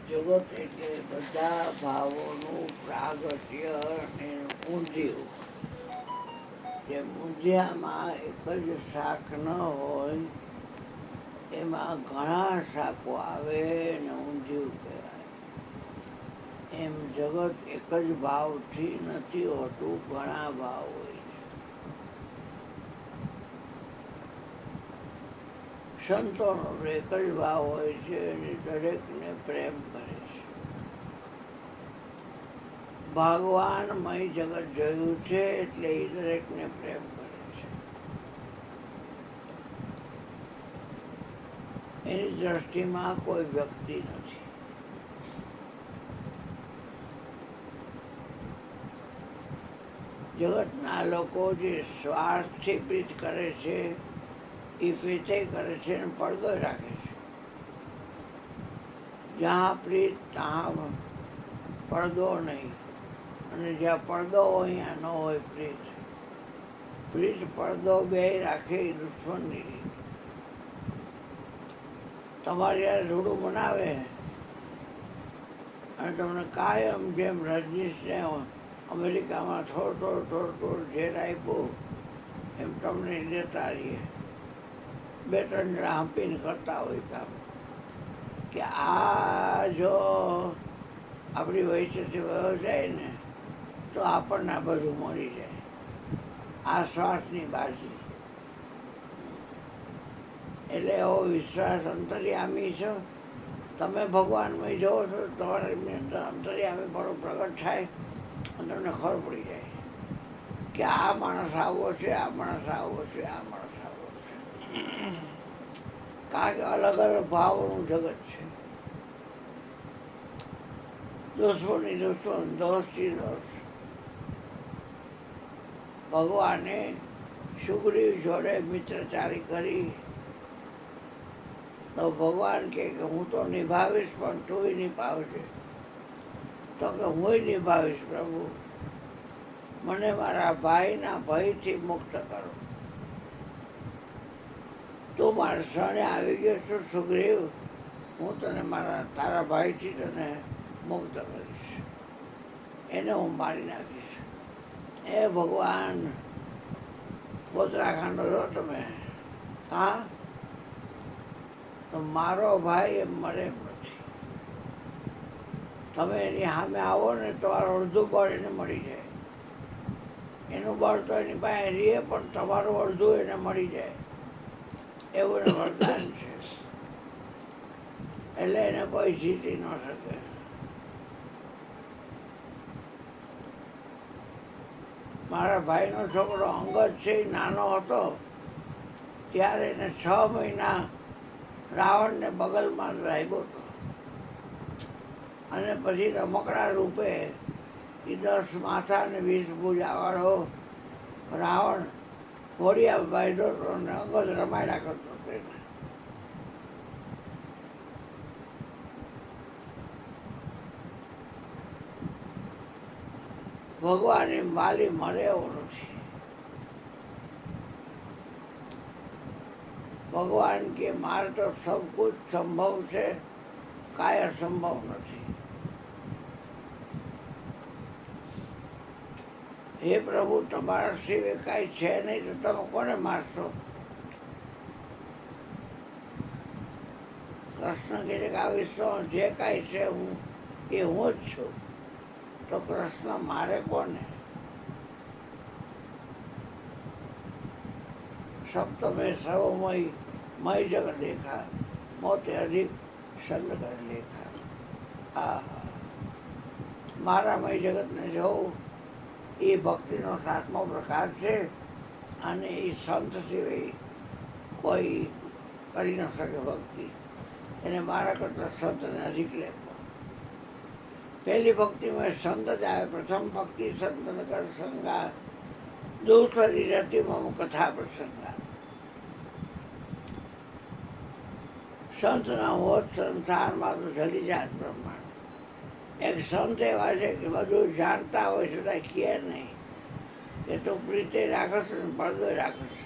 જગત એટલે બધા ભાવોનું પ્રાગટ્ય અને ઊંધિયું. જે ઊંધિયામાં એક જ શાક ન હોય, એમાં ઘણા શાકો આવે ને ઊંધિયું કહેવાય. એમ જગત એક જ ભાવથી નથી હોતું, ઘણા ભાવ હોય છે. સંતોનો એક જ ભાવ હોય છે અને દરેકને પ્રેમ કરે છે. ભગવાનમય જગત જોયું છે એટલે એ દરેકને પ્રેમ કરે છે. એની દ્રષ્ટિમાં કોઈ વ્યક્તિ નથી. જગતના લોકો જે સ્વાર્થથી પ્રીત કરે છે એ પ્રીતે કરે છે અને પડદો રાખે છે. જ્યાં પ્રીત ત્યાં પડદો નહીં, અને જ્યાં પડદો હોય ત્યાં ન હોય પ્રીત. પ્રીત પડદો બે રાખે એ દુશ્મનની રીત. તમારે યાર રૂડું બનાવે અને તમને કાયમ જેમ રજનીશને અમેરિકામાં થોડું ઝેર આપ્યું એમ તમને લેતા રહીએ. બે ત્રણ જણા હંપીને કરતા હોય કામ કે આ જો આપણી વૈશ્યથી વયો જાય ને તો આપણને આ બધું મળી જાય. આ શ્વાસની બાજી. એટલે એવો વિશ્વાસ અંતર્યામી છો. તમે ભગવાનમય જોવો છો, તમારી અંદર અંતર્યામી પણ પ્રગટ થાય અને તમને ખબર પડી જાય કે આ માણસ આવો છે, આ માણસ આવો છે, આ માણસ આવો છે. કારણ કે અલગ અલગ ભાવોનું જગત છે. દુશ્મની દુશ્મન, દોસ્તી દોસ્ત. ભગવાને સુગ્રીવ જોડે મિત્રચારી કરી તો ભગવાન કહે કે હું તો નિભાવીશ પણ તુંય નિભાવજે. તો કે હુંય નિભાવીશ પ્રભુ, મને મારા ભાઈના ભયથી મુક્ત કરો. તું મારા શરણે આવી ગયો છું સુગ્રીવ, હું તને તારા ભાઈથી તને મુક્ત કરીશ. એને હું મારી નાખીશ. એ ભગવાન ઉત્તરાખંડ જો તમે, હા, તો મારો ભાઈ એમ મરે એમ નથી. તમે એની સામે આવો ને તમારું અડધું બળ એને મળી જાય. એનું બળ તો એની પાસે રહીએ પણ તમારું અડધું એને મળી જાય એવું એને વરદાન છે. એટલે એને કોઈ જીતી ન શકે. મારા ભાઈનો છોકરો અંગદ છે, એ નાનો હતો ત્યારે એને 6 મહિના રાવણને બગલમાં રાખ્યો હતો. અને પછી રમકડા રૂપે એ 10 માથા અને 20 ભુજાવાળો રાવણ ઘોડિયા બાંધ્યો હતો અને અંગદ રમાડ્યા કરતો હતો એને. ભગવાન એમ વાલી મરે એવો નથી. ભગવાન કે મારે તો સબ કુછ સંભવ છે, કાંઈ અસંભવ નથી. હે પ્રભુ, તમારા સિવાય કાંઈ છે નહીં તો તમે કોને મારશો? કૃષ્ણ કહે છે કે આ વિશ્વમાં જે કાંઈ છે એ હું જ છું. તો કૃષ્ણ મારે કોને? સપ્તમે સર્વમય મય જગત દેખા, મોતે અધિક સંગ કર લેખા. આ મારામય જગતને જોવું એ ભક્તિનો 7મો પ્રકાર છે. અને એ સંત સિવાય કોઈ કરી ન શકે ભક્તિ. એને મારા કરતાં સંતને અધિક લેખો. પહેલી ભક્તિમાં સંત જ આવે. પ્રથમ ભક્તિ સંતન કર સંગા, દૂસરી રતિમાં કથા પ્રસંગા. સંતના હોત સંસારમાં તો જલી જાત બ્રહ્માંડ. એક સંત એવા છે કે બધું જાણતા હોય છતાં કહે નહીં. એ તો પ્રીતે રાખશે ને પડદો રાખશે.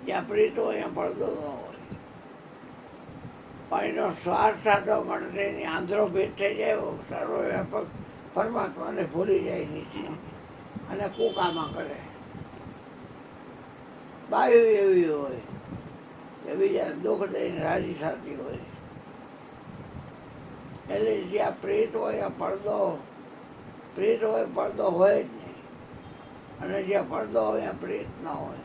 જ્યાં પ્રીત હોય ત્યાં પડદો ન હોય. પણ એનો શ્વાસ સાધવા માટે એની આંધળો ભેદ થઈ જાય, સર્વવ્યાપક પરમાત્માને ભૂલી જાય નીચે અને કૂકામાં કરે. બાયું એવી હોય કે બીજા દુઃખ દઈને રાજી થતી હોય. એટલે જ્યાં પ્રેત હોય પ્રેત હોય પડદો હોય જ નહીં. અને જ્યાં પડદો હોય ત્યાં પ્રેત ન હોય.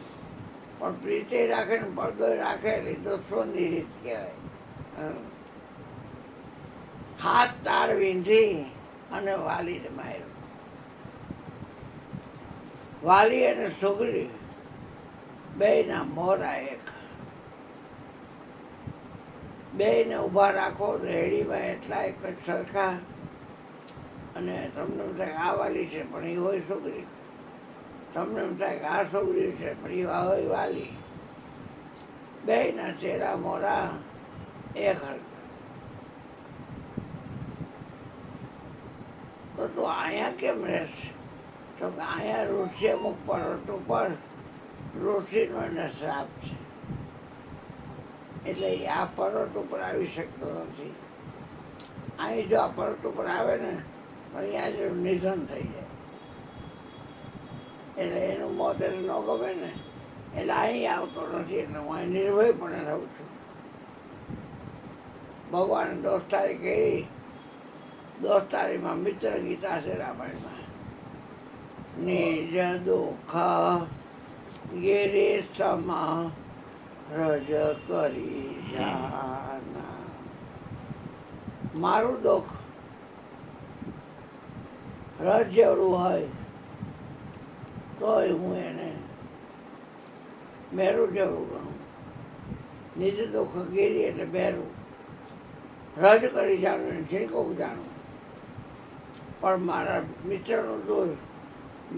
પણ પ્રીતે રાખે ને પડદો રાખે એટલે દુશ્મનની રીત કહેવાય. હાથ તાળ વીંધી અને વાલીને માર્યો. વાલી અને છોકરી બેયના મોરા એક. બેયને ઊભા રાખો રેડીમાં એટલા એક જ સરખા. અને તમને એમ થાય આ વાલી છે પણ એ હોય છોકરી. તમને એમ થાય કે આ છોકરી છે પણ એ હોય વાલી. બેયના ચહેરા મોરા એક હરખા. તો તું અહીંયા કેમ રહેશે? તો કે અહીંયા ઋષિ અમુક પર્વતો પર ઋષિનો એને શ્રાપ છે, એટલે એ આ પર્વત ઉપર આવી શકતો નથી. અહીં જો આ પર્વત ઉપર આવે ને તો અહીંયા જ નિધન થઈ જાય. એટલે એનું મોત એને ન ગમે ને, એટલે અહીં આવતો નથી. એટલે હું અહીં નિર્ભયપણે રહું છું. ભગવાને દોસ્તારી કરી. દોસ્તારીમાં મિત્ર ગીતા છે રામાયણમાં. નિજ દુઃખ ગિરે સમા રજ કરી જાના. મારું દુઃખ રજ જેવડું હોય તોય હું એને મેરું જેવડું ગણું. નિજ દુઃખ ગીરી એટલે મેરું. રજ કરી જાણું ને છીણકું જાણું. પણ મારા મિત્રનું દુઃખ,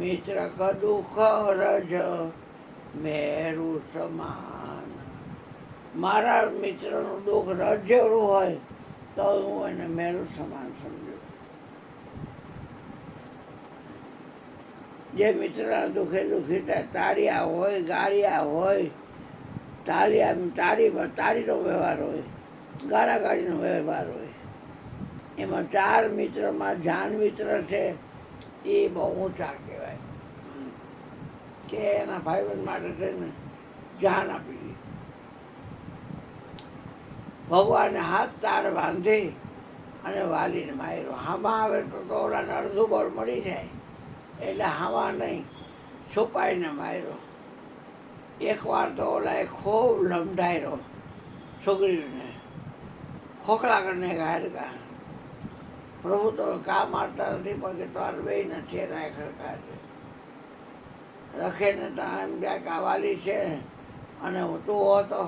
મિત્ર ક દુઃખ રજ મેરું સમાન. મારા મિત્રનું દુઃખ રજ જેવડું હોય તો હું એને મેરું સમાન સમજું. જે મિત્રના દુઃખે દુઃખી થાય, તાળિયા હોય, ગાળિયા હોય. તાળીનો વ્યવહાર હોય, ગાળાગાળીનો વ્યવહાર હોય. એમાં 4 મિત્રમાં જાન મિત્ર છે એ બહુ ઊંચા કહેવાય. કે એના ભાઈબંધ માટે છે ને જાન આપી દીધી. ભગવાને હાથ તાળ બાંધી અને વાલીને માર્યો. હામાં આવે તો ઓલાને અડધું બળ મળી જાય. એટલે હાવા નહીં, છુપાઈને માર્યો. એકવાર તો ઓલાએ ખૂબ લંબાડ્યો છોકરીને, ખોખલા કરીને હાડકા. પ્રભુ તો કા મારતા નથી પણ કે તાર બેયના ચહેરા ખરખા છે. રખે ને ત્યાં એમ ક્યાંક આ વાલી છે અને હું તું હતો.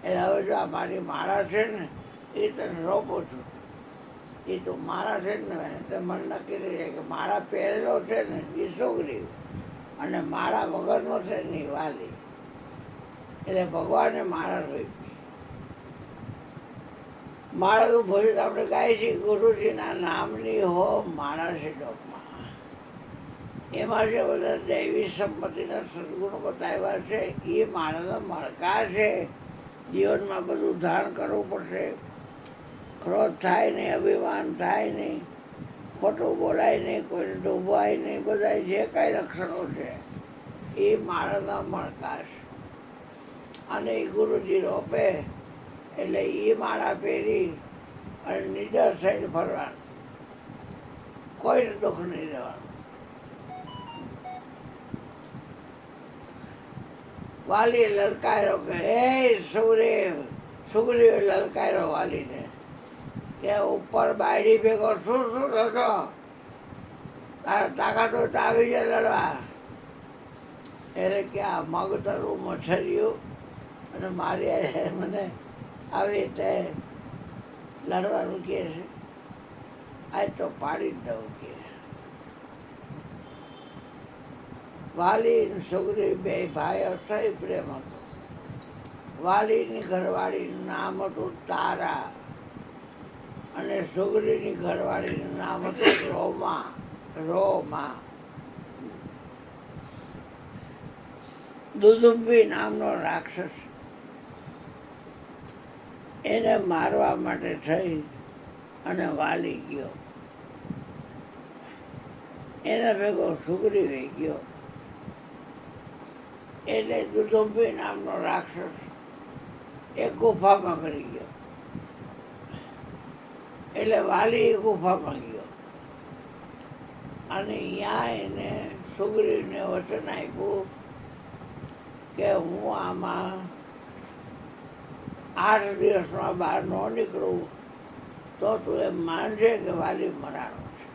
એટલે હવે જો આ મારી માળા છે ને એ તને રોપું છું. એ તું માળા છે ને એટલે મને નક્કી થઈ જાય કે માળા પહેરેલો છે ને એ છોકરી અને માળા વગરનો છે ને એ વાલી. એટલે ભગવાને માળા રોપી. માળા તો ભોજન આપણે ગાય છે ગુરુજીના નામની હો માળા છે ડોકમાં. એમાં જે બધા દૈવી સંપત્તિના સદગુણો બતાવ્યા છે એ માળાના મણકા છે. જીવનમાં બધું ધારણ કરવું પડશે. ક્રોધ થાય નહીં, અભિમાન થાય નહીં, ખોટું બોલાય નહીં, કોઈને ડૂબાય નહીં. બધા જે કાંઈ લક્ષણો છે એ માળાના મણકા છે. અને એ ગુરુજી રોપે એટલે એ માળા પહેરી અને નિડર થઈને ફરવાનું. કોઈને દુઃખ નહીં દેવાનું. વાલીએ લલકાર્યો કે હે સુગ્રીવે લલકાર્યો વાલીને કે ઉપર બાયડી ભેગો શું થતો? તારા તાકાત હોય તો આવી જાય લડવા. એટલે કે આ મગતરું મચ્છરિયું અને મારી મને આવી રીતે લડવાનું કહે છે. આજ તો પાડી જ દઉં કે. વાલી સુગ્રીવ બે ભાઈ અસહ્ય પ્રેમ હતો. વાલીની ઘરવાળીનું નામ હતું તારા અને સુગ્રીવની ઘરવાળીનું નામ હતું રોમા. દુદુંબી નામનો રાક્ષસ. એને મારવા માટે થઈ અને વાલી ગયો. એના ભેગો સુગ્રીવ ગયો. એટલે દુદુંબી નામનો રાક્ષસ એક ગુફામાં કરી ગયો. એટલે વાલી ગુફામાં ગયો અને ત્યાં એને સુગ્રીવને વચન આપ્યું કે હું આમાં 8 દિવસમાં બહાર ન નીકળું તો તું એમ માનજે કે વાલી મરાણો છે.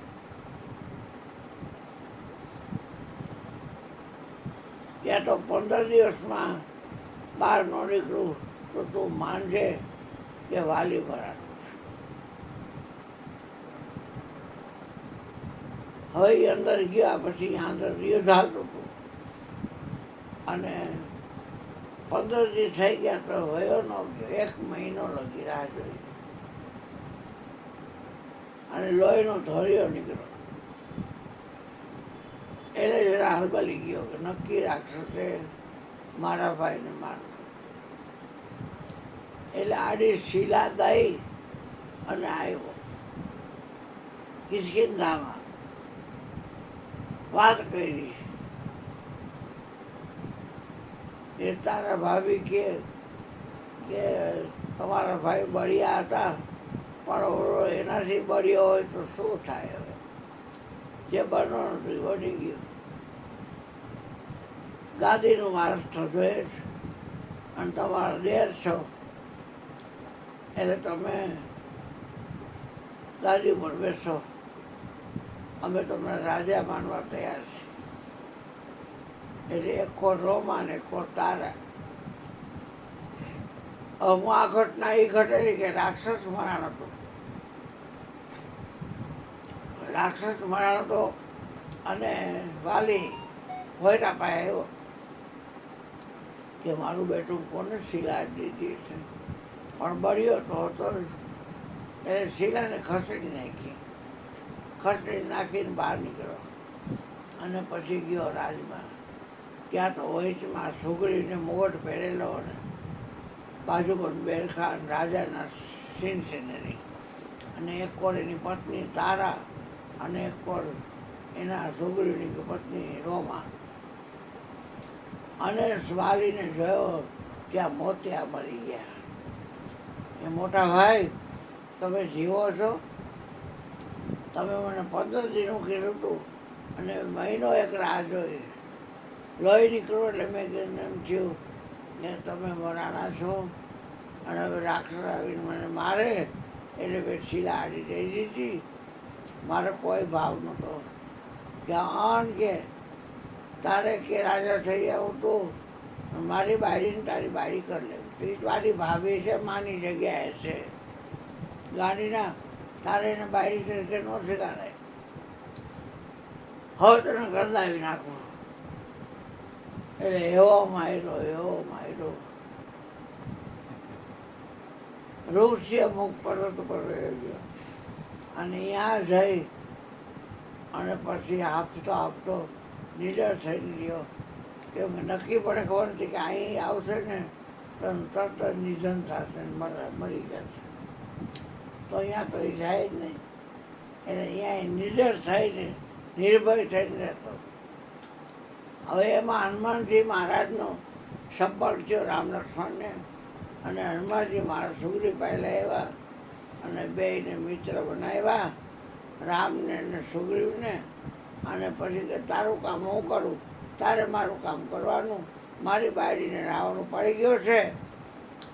ત્યાં તો 15 દિવસમાં બહાર ન નીકળું તો તું માનજે કે વાલી મરાણો છે. હવે એ અંદર ગયા પછી અંદર યુદ્ધ હાલતું હતું અને 15 દિવસ થઈ ગયા તો વયો ન ગયો. 1 મહિનો લગી રાહ જોઈ અને લોહીનો ધોરિયો નીકળ્યો. એટલે જરા હલબલી ગયો કે નક્કી રાક્ષસે મારા ભાઈને મારવો. એટલે આડી શિલા દઈ અને આવ્યો કિષ્કિંધામાં. વાત કરી એ તારા ભાભી કે તમારા ભાઈ બળિયા હતા પણ ઓલો એનાથી બળ્યો હોય તો શું થાય? હવે જે બનવાનું હતું બની ગયું. ગાદીનું વારસ થતો જ અને તમારા દેર છો એટલે તમે ગાદી પર બેસો. અમે તમને રાજા માનવા તૈયાર છીએ. એટલે એક કોર રોમા ને એક કોર તારા. હું આ ઘટના એ ઘટેલી કે રાક્ષસ મરાણ હતો. રાક્ષસ મરાણ હતો અને વાલી ભોયરા પાસે આવ્યો કે મારું બેટું કોને શિલા દીધી છે, પણ બળ્યો તો હતો એટલે શિલાને ખસેડી નાખી. ખસેડી નાખીને બહાર નીકળ્યો અને પછી ગયો રાજમાં. ત્યાં તો વૈચમાં સુગ્રીવને મુગટ પહેરેલો ને બાજુ પર બેરખાન રાજાના સીન સિનેરી અને એક કોર એની પત્ની તારા અને એક કોર એના સુગ્રીવની પત્ની રોમા. અને વાલીને જોયો ત્યાં મોતિયા મરી ગયા. એ મોટા ભાઈ તમે જીવો છો? તમે મને 15 દીનું કીધું હતું અને મહિનો એક રાહ જોઈ. લોહી નીકળ્યું એટલે મેં એમ થયું કે તમે મરાણા છો અને હવે રાક્ષસ આવીને મને મારે એટલે મેં શિલા આડી દઈ દીધી. મારો કોઈ ભાવ નહોતો કે આન કે તારે કે રાજા થઈ આવું તું મારી બાળીને તારી બાળી કરી લેવું. તો એ તારી ભાભી છે, માની જગ્યાએ છે. ગાડીના તારે એને બાળી છે કે ન શીખાડે. હવે તને ગરદાવી નાખું. એટલે એવો માર્યો ઋષિય મુખ પર્વત પર રહ્યો ગયો અને ત્યાં જઈ અને પછી આપતો નીડર થઈને રહ્યો કે નક્કી પડે ખબર નથી કે અહીં આવશે ને તો તરત નિધન થશે મરી જશે. તો અહીંયા તો એ જાય જ નહીં. એટલે અહીંયા નીડર થઈને નિર્ભય થઈને રહેતો. હવે એમાં હનુમાનજી મહારાજનો સંપર્ક થયો રામ લક્ષ્મણને અને હનુમાનજી મહારાજ સુગ્રીવ પાસે આવ્યા અને બેયને મિત્ર બનાવ્યા, રામને અને સુગ્રીવને. અને પછી કે તારું કામ હું કરું, તારે મારું કામ કરવાનું. મારી બાયડીને રાવણ પડી ગયો છે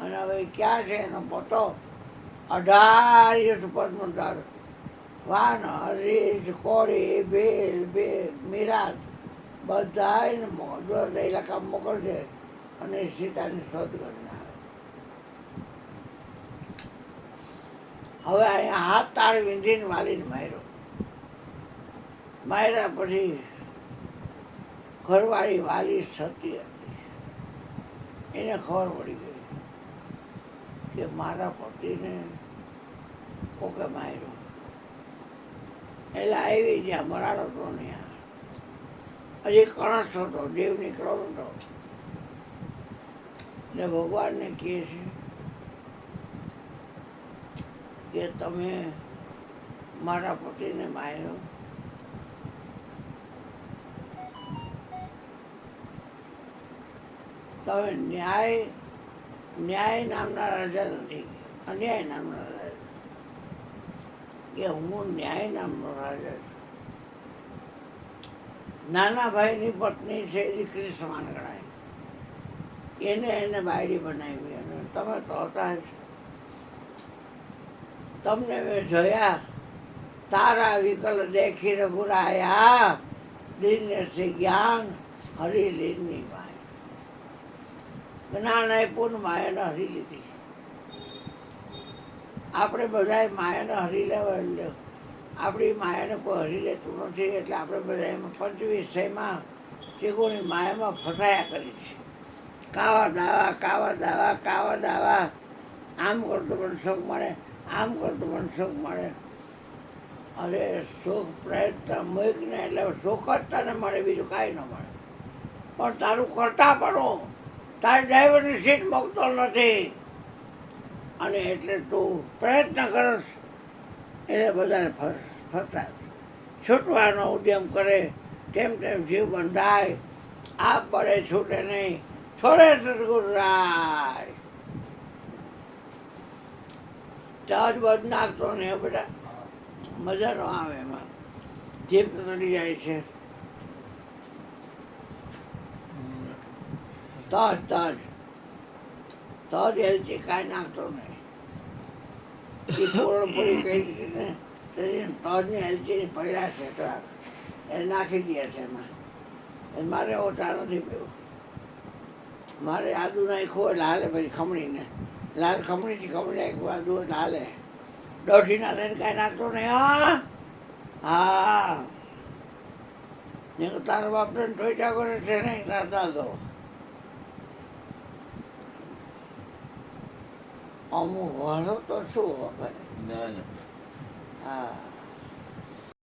અને હવે ક્યાં છે એનો પોતો 18 યુદ્ધ પદનું દર વાન હરીશ કોળી ભીલ મિરાજ બધાને ઇલાકા મોકલજે અને સીતાની શોધ કરીને આવે. હવે અહીંયા હાથ તાળ વીંધીને વાલીને માર્યા. પછી ઘરવાળી વાલી સતી હતી. એને ખબર પડી ગઈ કે મારા પતિને કોકે માર્યો. એટલે આવી જ્યાં મરાડો હતો ને હજી કણસ હતો, દેવ નીકળો નતો. ને ભગવાનને કહે છે કે તમે મારા પતિને માર્યો? તમે ન્યાય નામના રાજા નથી, અન્યાય નામના રાજા. કે હું ન્યાય નામનો રાજા છું. નાના ભાઈની પત્ની છે, દીકરી સમાન ગણાય, એને બાયડી બનાવી. અને તમે તો હતા જ. તમને મેં જોયા, તારા વિકલ દેખી રઘુરાયા, દિને સે જ્ઞાન હરી લીધની માય. જ્ઞાન આપ્યું ને માયાને હરી લીધી. આપણે બધાએ માયાને હરી લેવા એટલે આપણી માયાને કોઈ હરી લેતું નથી. એટલે આપણે બધા એમાં 25 ચીગોની માયામાં ફસાયા કરી છે. કાવા દાવા કાવા દાવા કાવા દાવા. આમ કરતો પણ સુખ મળે, આમ કરતો પણ સુખ મળે. અરે સુખ પ્રયત્ન મૂકને એટલે સુખ જ તને મળે, બીજું કાંઈ ન મળે. પણ તારું કરતા પડો, તારી ડ્રાઈવરની સીટ મૂકતો નથી. અને એટલે તું પ્રયત્ન કરશ એટલે બધાને ફસાય. છૂટવાનો ઉદ્યમ કરે તેમ તેમ જીવ બંધાય. આ પડે છૂટે નહીં, છોડે સદગુરુ રાય. ચાર્જ બધ નાખતો નહીં બેટા, મજા ન આવે એમાં. જીભ તરી જાય છે. તજ એલચી કાંઈ નાખતો નહીં. એ પૂરણપૂરી કહી દીધી ને, તજની એલચીની પડ્યા છે તો એ નાખી દે છે એમાં. મારે એવો ચા નથી પીવો. મારે આદુ નાખ્યું એટલે હાલે. પછી ખમણીને લાલ ખમણીથી ખમણી નાખ્યું આદુ એટલે હાલે. દોઢીના થઈને કાંઈ નાખતો નહીં. હા ને તારા બાપને ટોયટા કરે છે નહીં તારા દાદો. અમુક વાળો તો શું હવે. હા